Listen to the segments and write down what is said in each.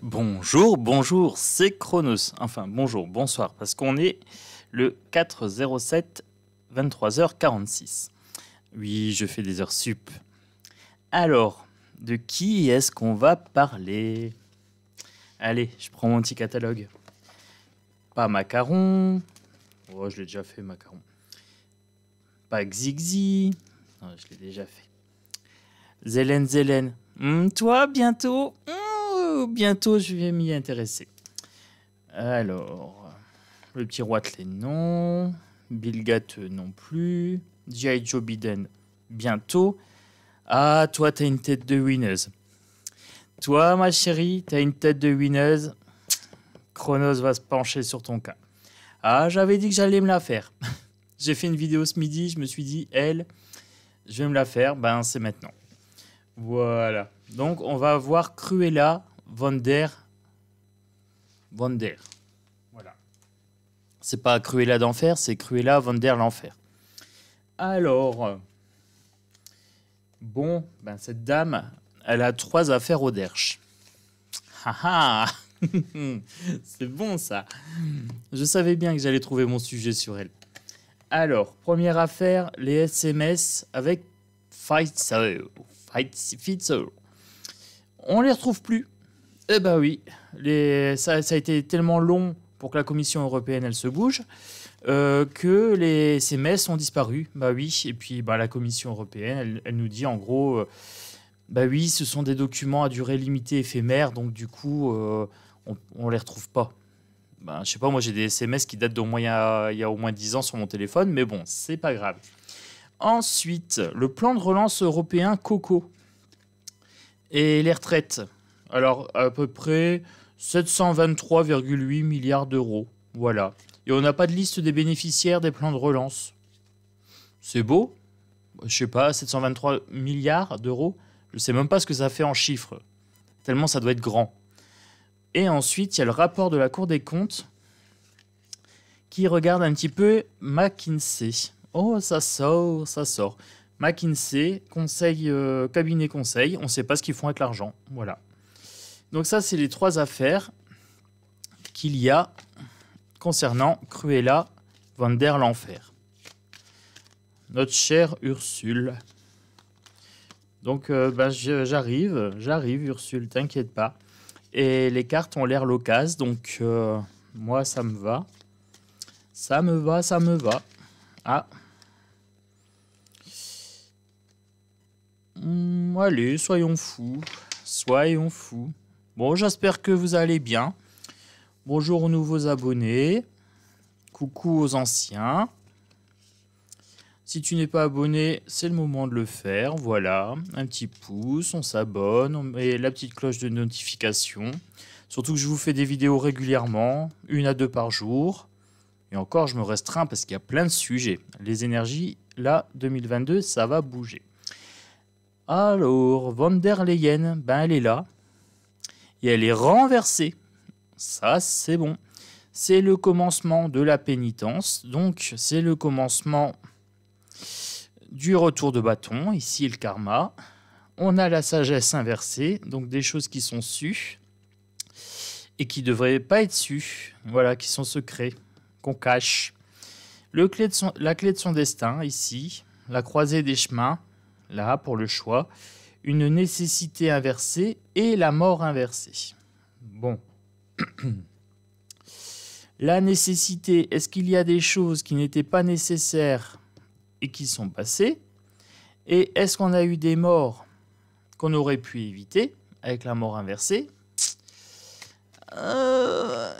Bonjour, bonjour, c'est Chronos. Enfin, bonjour, bonsoir, parce qu'on est le 4-07, 23h46. Oui, je fais des heures sup. Alors, de qui est-ce qu'on va parler? Allez, je prends mon petit catalogue. Pas macaron. Oh, je l'ai déjà fait, macaron. Pas Xixi. Non, je l'ai déjà fait. Zélène, Zélène. Toi, bientôt bientôt, je vais m'y intéresser. Alors, le petit Watley, non. Bill Gates, non plus. G.I. Joe Biden, bientôt. Ah, toi, t'as une tête de winneuse. Toi, ma chérie, t'as une tête de winneuse. Chronos va se pencher sur ton cas. Ah, j'avais dit que j'allais me la faire. J'ai fait une vidéo ce midi, je me suis dit, elle, je vais me la faire. Ben, c'est maintenant. Voilà. Donc, on va voir Cruella von der. Voilà. C'est pas Cruella d'enfer, c'est Cruella von der l'enfer. Alors, bon, ben cette dame, elle a 3 affaires au derche. Haha. C'est bon ça. Je savais bien que j'allais trouver mon sujet sur elle. Alors, première affaire, les SMS avec Pfizer. On les retrouve plus. Eh ben oui, ça a été tellement long pour que la Commission européenne elle se bouge que les SMS ont disparu. Bah oui, et puis la Commission européenne elle nous dit en gros, bah oui, ce sont des documents à durée limitée éphémère, donc du coup on les retrouve pas. Ben, je sais pas, moi j'ai des SMS qui datent d'au moins il y a au moins 10 ans sur mon téléphone, mais bon, c'est pas grave. Ensuite, le plan de relance européen Coco et les retraites. Alors, à peu près 723,8 milliards d'euros. Voilà. Et on n'a pas de liste des bénéficiaires des plans de relance. C'est beau. Je sais pas, 723 milliards d'euros. Je sais même pas ce que ça fait en chiffres. Tellement ça doit être grand. Et ensuite, il y a le rapport de la Cour des comptes qui regarde un petit peu McKinsey. Oh, ça sort, ça sort. McKinsey, cabinet conseil, on ne sait pas ce qu'ils font avec l'argent. Voilà. Donc ça, c'est les 3 affaires qu'il y a concernant Cruella von der l'enfer. Notre chère Ursule. Donc j'arrive Ursule, t'inquiète pas. Et les cartes ont l'air loquaces, donc moi ça me va. Ça me va. Ah. Allez, soyons fous. Bon, j'espère que vous allez bien. Bonjour aux nouveaux abonnés. Coucou aux anciens. Si tu n'es pas abonné, c'est le moment de le faire. Voilà, un petit pouce, on s'abonne, on met la petite cloche de notification. Surtout que je vous fais des vidéos régulièrement, 1 à 2 par jour. Et encore, je me restreins parce qu'il y a plein de sujets. Les énergies, là, 2022, ça va bouger. Alors, von der Leyen, ben elle est là. Et elle est renversée. Ça, c'est bon. C'est le commencement de la pénitence. Donc, c'est le commencement du retour de bâton. Ici, le karma. On a la sagesse inversée. Donc, des choses qui sont sues et qui ne devraient pas être sues. Voilà, qui sont secrets, qu'on cache. La clé de son destin, ici. La croisée des chemins, là, pour le choix. Une nécessité inversée et la mort inversée. Bon. La nécessité, est-ce qu'il y a des choses qui n'étaient pas nécessaires et qui sont passées? Et est-ce qu'on a eu des morts qu'on aurait pu éviter avec la mort inversée? Ah,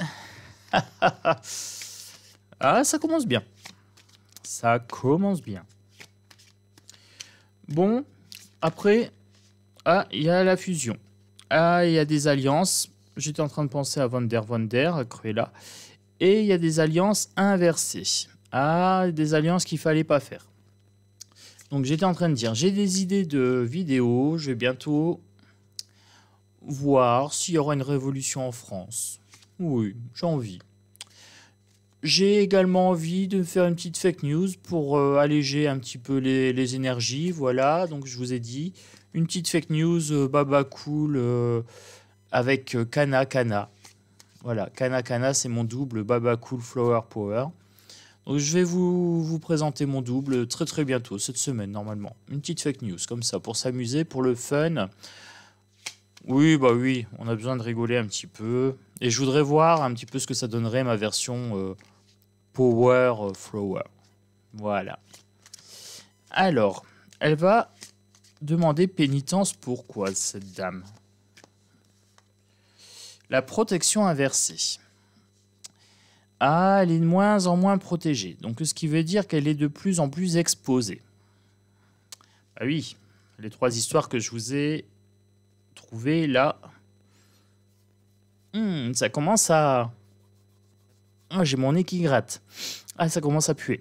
ça commence bien. Ça commence bien. Bon, après, il y a la fusion. Il y a des alliances. J'étais en train de penser à von der, Cruella. Et il y a des alliances inversées. Des alliances qu'il ne fallait pas faire. Donc j'étais en train de dire, j'ai des idées de vidéos. Je vais bientôt voir s'il y aura une révolution en France. Oui, j'ai envie. J'ai également envie de faire une petite fake news pour alléger un petit peu les énergies. Voilà, donc je vous ai dit, une petite fake news baba cool avec Kana Kana. Voilà, Kana Kana, c'est mon double Baba Cool Flower Power. Donc je vais vous présenter mon double très très bientôt, cette semaine normalement. Une petite fake news comme ça, pour s'amuser, pour le fun. Oui, bah oui, on a besoin de rigoler un petit peu. Et je voudrais voir un petit peu ce que ça donnerait ma version Power Flower. Voilà. Alors, elle va demander pénitence. Pourquoi, cette dame? La protection inversée. Ah, elle est de moins en moins protégée. Donc, ce qui veut dire qu'elle est de plus en plus exposée. Ah oui, les 3 histoires que je vous ai trouvées là. Ça commence à... Ah, j'ai mon nez qui gratte. Ah, ça commence à puer.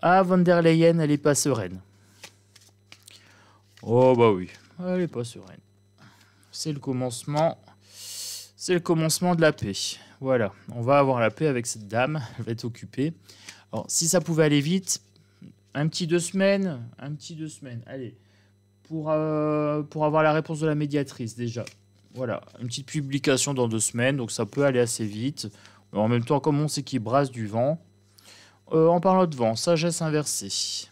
Ah, von der Leyen, elle est pas sereine. Oh, bah oui, elle est pas sereine. C'est le commencement... C'est le commencement de la paix. Voilà, on va avoir la paix avec cette dame. Elle va être occupée. Alors, si ça pouvait aller vite, un petit 2 semaines. Allez, pour avoir la réponse de la médiatrice déjà. Voilà, une petite publication dans 2 semaines, donc ça peut aller assez vite. En même temps, comme on sait qu'il brasse du vent. En parlant de vent, sagesse inversée.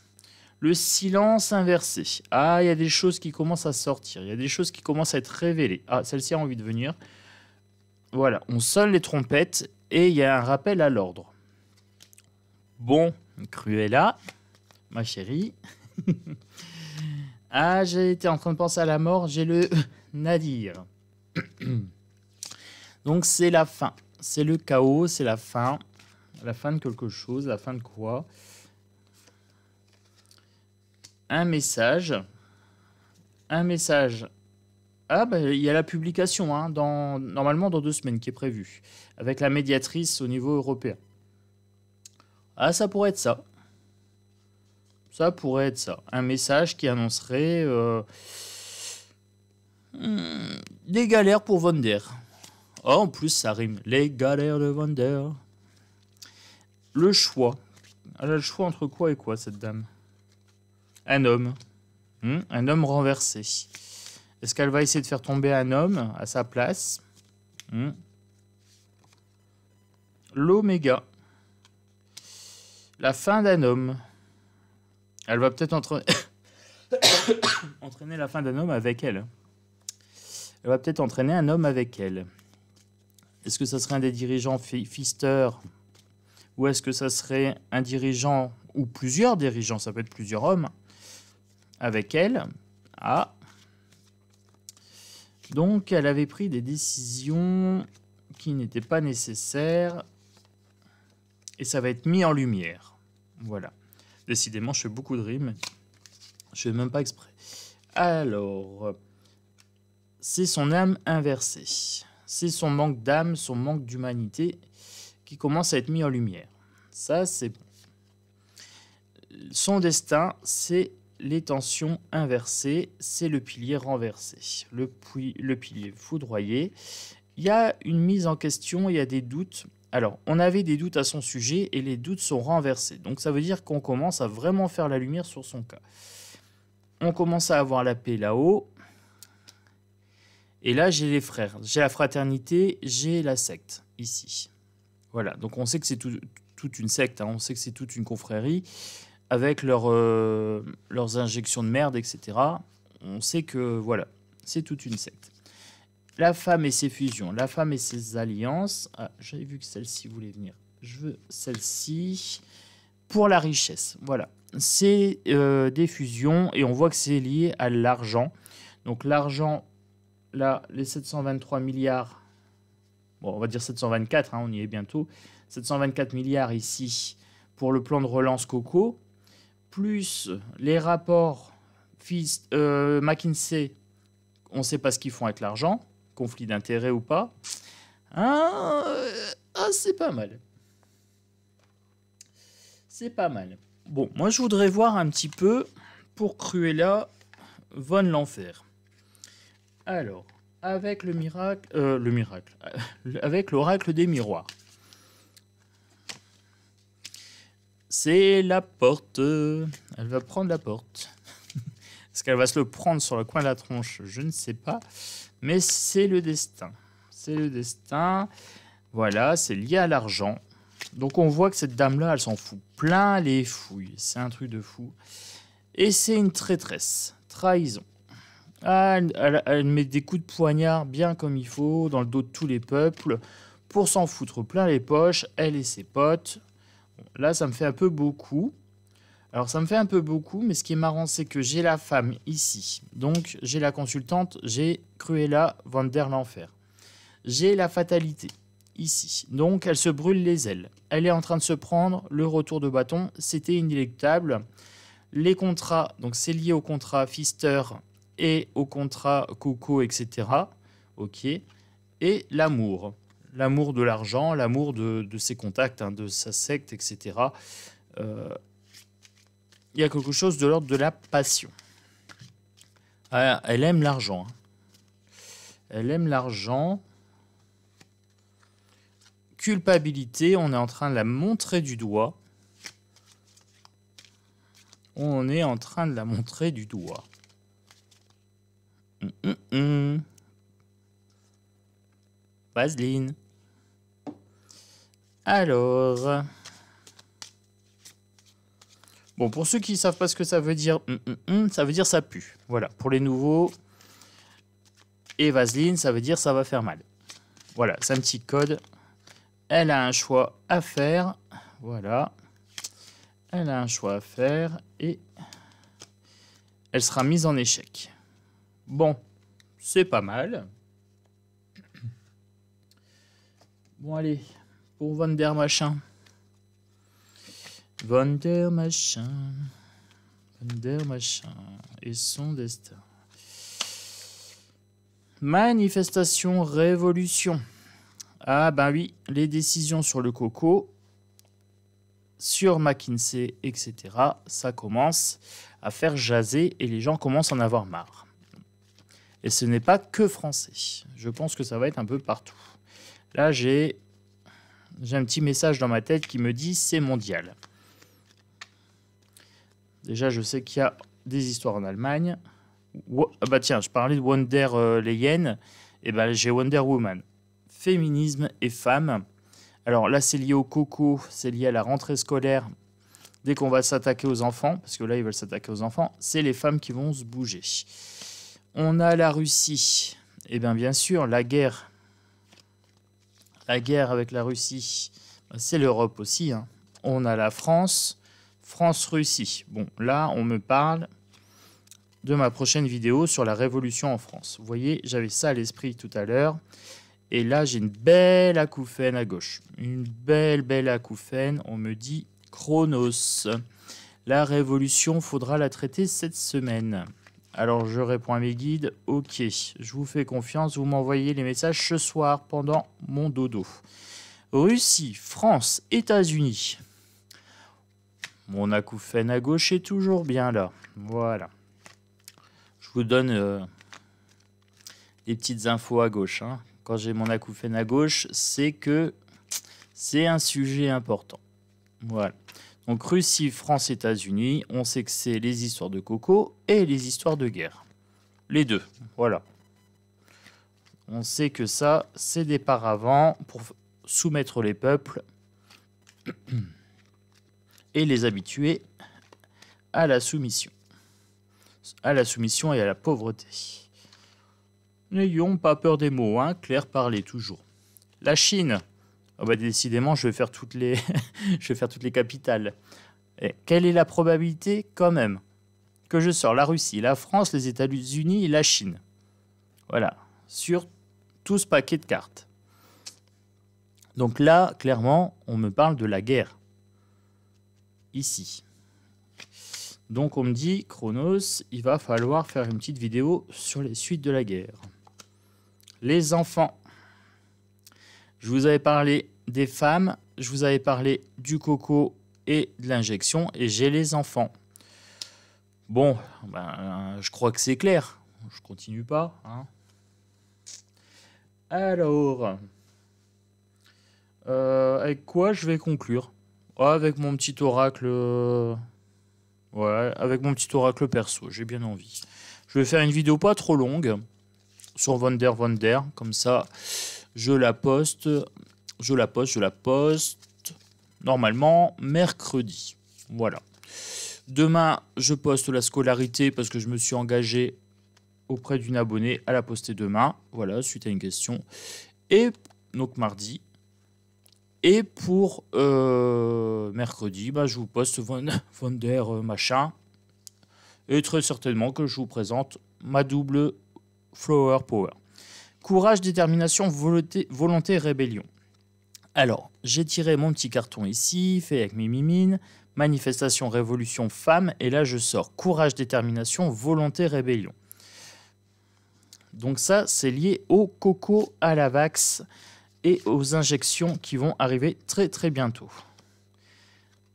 Le silence inversé. Ah, il y a des choses qui commencent à sortir. Il y a des choses qui commencent à être révélées. Ah, celle-ci a envie de venir. Voilà, on sonne les trompettes et il y a un rappel à l'ordre. Bon, Cruella, ma chérie. Ah, j'ai été en train de penser à la mort, j'ai le nadir. Donc c'est la fin, c'est le chaos, c'est la fin de quelque chose, la fin de quoi? Un message. Ah, bah, il y a la publication, hein, normalement dans 2 semaines qui est prévue, avec la médiatrice au niveau européen. Ah, ça pourrait être ça. Ça pourrait être ça. Un message qui annoncerait des galères pour Von der. Oh, en plus, ça rime. Les galères de Von der. Le choix. Elle a le choix entre quoi et quoi, cette dame? Un homme. Un homme renversé. Est-ce qu'elle va essayer de faire tomber un homme à sa place? L'oméga. La fin d'un homme. Elle va peut-être entraîner la fin d'un homme avec elle. Elle va peut-être entraîner un homme avec elle. Est-ce que ça serait un des dirigeants Pfister? Ou est-ce que ça serait un dirigeant ou plusieurs dirigeants? Ça peut être plusieurs hommes avec elle. Ah. Donc, elle avait pris des décisions qui n'étaient pas nécessaires. Et ça va être mis en lumière. Voilà. Décidément, je fais beaucoup de rimes. Je ne fais même pas exprès. Alors, c'est son âme inversée. C'est son manque d'âme, son manque d'humanité qui commence à être mis en lumière. Ça, c'est bon. Son destin, c'est les tensions inversées, c'est le pilier renversé, le pilier foudroyé. Il y a une mise en question, il y a des doutes. Alors, on avait des doutes à son sujet et les doutes sont renversés. Donc, ça veut dire qu'on commence à vraiment faire la lumière sur son cas. On commence à avoir la paix là-haut. Et là, j'ai les frères, j'ai la fraternité, j'ai la secte, ici. Voilà, donc on sait que c'est toute une secte, hein. On sait que c'est toute une confrérie, avec leurs injections de merde, etc. On sait que, voilà, c'est toute une secte. La femme et ses fusions, la femme et ses alliances. Ah, j'avais vu que celle-ci voulait venir. Je veux celle-ci pour la richesse. Voilà, c'est des fusions et on voit que c'est lié à l'argent. Donc l'argent, là, les 723 milliards, bon, on va dire 724, hein, on y est bientôt. 724 milliards ici pour le plan de relance Coco, plus les rapports McKinsey, on ne sait pas ce qu'ils font avec l'argent, conflit d'intérêts ou pas. C'est pas mal. C'est pas mal. Bon, moi je voudrais voir un petit peu pour Cruella von l'enfer. Alors, avec le miracle, avec l'oracle des miroirs. C'est la porte. Elle va prendre la porte. Est-ce qu'elle va se le prendre sur le coin de la tronche? Je ne sais pas. Mais c'est le destin. C'est le destin. Voilà, c'est lié à l'argent. Donc on voit que cette dame-là, elle s'en fout plein les fouilles. C'est un truc de fou. Et c'est une traîtresse. Trahison. Ah, elle met des coups de poignard bien comme il faut dans le dos de tous les peuples pour s'en foutre plein les poches, elle et ses potes. Bon, là, ça me fait un peu beaucoup. Alors, ça me fait un peu beaucoup, mais ce qui est marrant, c'est que j'ai la femme ici. Donc, j'ai la consultante, j'ai Cruella von der l'Enfer. J'ai la fatalité ici. Donc, elle se brûle les ailes. Elle est en train de se prendre le retour de bâton. C'était inéluctable. Les contrats, donc c'est lié au contrat Pfister et au contrat Coco, etc. Ok. Et l'amour. L'amour de l'argent, l'amour de ses contacts, hein, de sa secte, etc. Il y a quelque chose de l'ordre de la passion. Ah, elle aime l'argent. Hein. Elle aime l'argent. Culpabilité, on est en train de la montrer du doigt. On est en train de la montrer du doigt. Vaseline. Alors. Bon, pour ceux qui ne savent pas ce que ça veut dire, ça veut dire ça pue. Voilà, pour les nouveaux. Et Vaseline, ça veut dire ça va faire mal. Voilà, c'est un petit code. Elle a un choix à faire. Voilà. Elle a un choix à faire et elle sera mise en échec. Bon, c'est pas mal. Bon, allez, pour Von der Machin. Von der Machin. Von der Machin et son destin. Manifestation, révolution. Ah ben oui, les décisions sur le coco, sur McKinsey, etc., ça commence à faire jaser et les gens commencent à en avoir marre. Et ce n'est pas que français. Je pense que ça va être un peu partout. Là, j'ai un petit message dans ma tête qui me dit c'est mondial. Déjà, je sais qu'il y a des histoires en Allemagne. Ah bah tiens, je parlais de Wonder Leyen. Et ben j'ai Wonder Woman. Féminisme et femmes. Alors là, c'est lié au coco, c'est lié à la rentrée scolaire. Dès qu'on va s'attaquer aux enfants, parce que là, ils veulent s'attaquer aux enfants, c'est les femmes qui vont se bouger. On a la Russie. Et bien sûr, la guerre. La guerre avec la Russie, c'est l'Europe aussi. Hein. On a la France. France-Russie. Bon, là, on me parle de ma prochaine vidéo sur la révolution en France. Vous voyez, j'avais ça à l'esprit tout à l'heure. Et là, j'ai une belle acouphène à gauche. Une belle acouphène. On me dit Chronos. La révolution, faudra la traiter cette semaine. Alors, je réponds à mes guides. Ok, je vous fais confiance. Vous m'envoyez les messages ce soir pendant mon dodo. Russie, France, États-Unis. Mon acouphène à gauche est toujours bien là. Voilà. Je vous donne les petites infos à gauche. Hein. Quand j'ai mon acouphène à gauche, c'est que c'est un sujet important. Voilà. Donc Russie, France, États-Unis, on sait que c'est les histoires de coco et les histoires de guerre. Les deux, voilà. On sait que ça, c'est des paravents pour soumettre les peuples et les habituer à la soumission. À la soumission et à la pauvreté. N'ayons pas peur des mots, hein. Claire parlait toujours. La Chine. Oh bah décidément, je vais faire toutes les, je vais faire toutes les capitales. Et quelle est la probabilité, quand même, que je sors la Russie, la France, les États-Unis et la Chine. Voilà, sur tout ce paquet de cartes. Donc là, clairement, on me parle de la guerre. Ici. Donc on me dit, Chronos, il va falloir faire une petite vidéo sur les suites de la guerre. Les enfants. Je vous avais parlé des femmes, je vous avais parlé du coco et de l'injection, et j'ai les enfants. Bon, ben, je crois que c'est clair. Je continue pas. Hein. Alors, avec quoi je vais conclure? Avec mon petit oracle. Ouais, avec mon petit oracle perso, j'ai bien envie. Je vais faire une vidéo pas trop longue. sur Wonder, comme ça, je la poste, normalement mercredi. Voilà. Demain, je poste la scolarité parce que je me suis engagé auprès d'une abonnée à la poster demain. Voilà, suite à une question. Et donc mardi. Et pour mercredi, bah, je vous poste Wonder machin. Et très certainement que je vous présente ma double Flower Power. Courage, détermination, volonté, rébellion. Alors, j'ai tiré mon petit carton ici, fait avec mes mimines. Manifestation, révolution, femme. Et là, je sors courage, détermination, volonté, rébellion. Donc ça, c'est lié au coco, à la vax et aux injections qui vont arriver très très bientôt.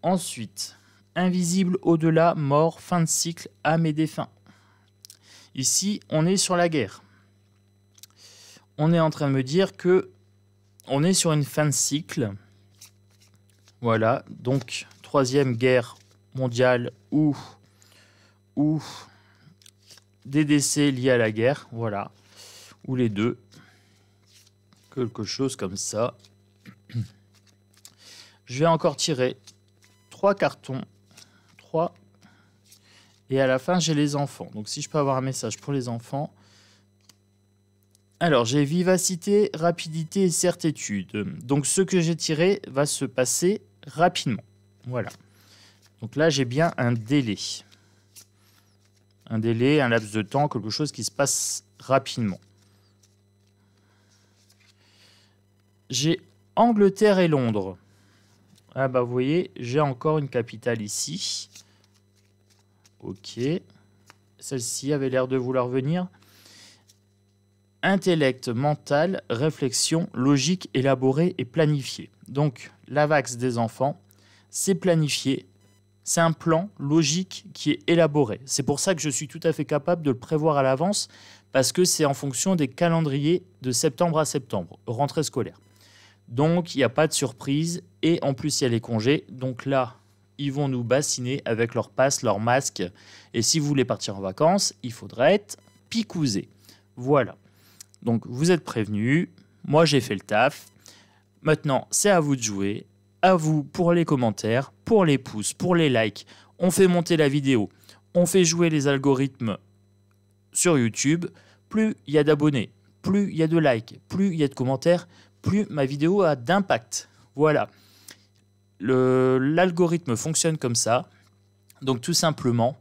Ensuite, invisible au-delà, mort, fin de cycle, âme et défunt. Ici, on est sur la guerre. On est en train de me dire que on est sur une fin de cycle. Voilà, donc 3e guerre mondiale ou des décès liés à la guerre, voilà, ou les deux, quelque chose comme ça. Je vais encore tirer 3 cartons, 3, et à la fin j'ai les enfants. Donc si je peux avoir un message pour les enfants. Alors j'ai vivacité, rapidité et certitude. Donc ce que j'ai tiré va se passer rapidement. Voilà. Donc là j'ai bien un délai. Un délai, un laps de temps, quelque chose qui se passe rapidement. J'ai Angleterre et Londres. Ah bah vous voyez, j'ai encore une capitale ici. Ok. Celle-ci avait l'air de vouloir venir. Intellect, mental, réflexion, logique, élaborée et planifiée. Donc la vax des enfants, c'est planifié. C'est un plan logique qui est élaboré. C'est pour ça que je suis tout à fait capable de le prévoir à l'avance, parce que c'est en fonction des calendriers de septembre à septembre, rentrée scolaire. Donc, il n'y a pas de surprise. Et en plus, il y a les congés. Donc là, ils vont nous bassiner avec leur passe, leur masque. Et si vous voulez partir en vacances, il faudra être picousé. Voilà. Donc, vous êtes prévenus. Moi, j'ai fait le taf. Maintenant, c'est à vous de jouer. À vous pour les commentaires, pour les pouces, pour les likes. On fait monter la vidéo. On fait jouer les algorithmes sur YouTube. Plus il y a d'abonnés, plus il y a de likes, plus il y a de commentaires, plus ma vidéo a d'impact. Voilà. L'algorithme fonctionne comme ça. Donc tout simplement,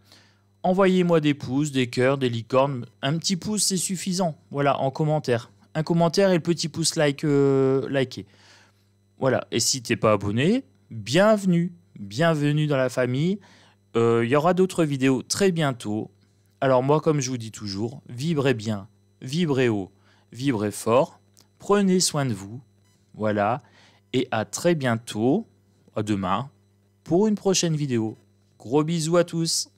envoyez-moi des pouces, des cœurs, des licornes. Un petit pouce, c'est suffisant. Voilà, en commentaire. Un commentaire et le petit pouce liké. Voilà. Et si tu n'es pas abonné, bienvenue. Bienvenue dans la famille. Il y aura d'autres vidéos très bientôt. Alors moi, comme je vous dis toujours, vibrez bien, vibrez haut, vibrez fort. Prenez soin de vous. Voilà. Et à très bientôt, à demain, pour une prochaine vidéo. Gros bisous à tous.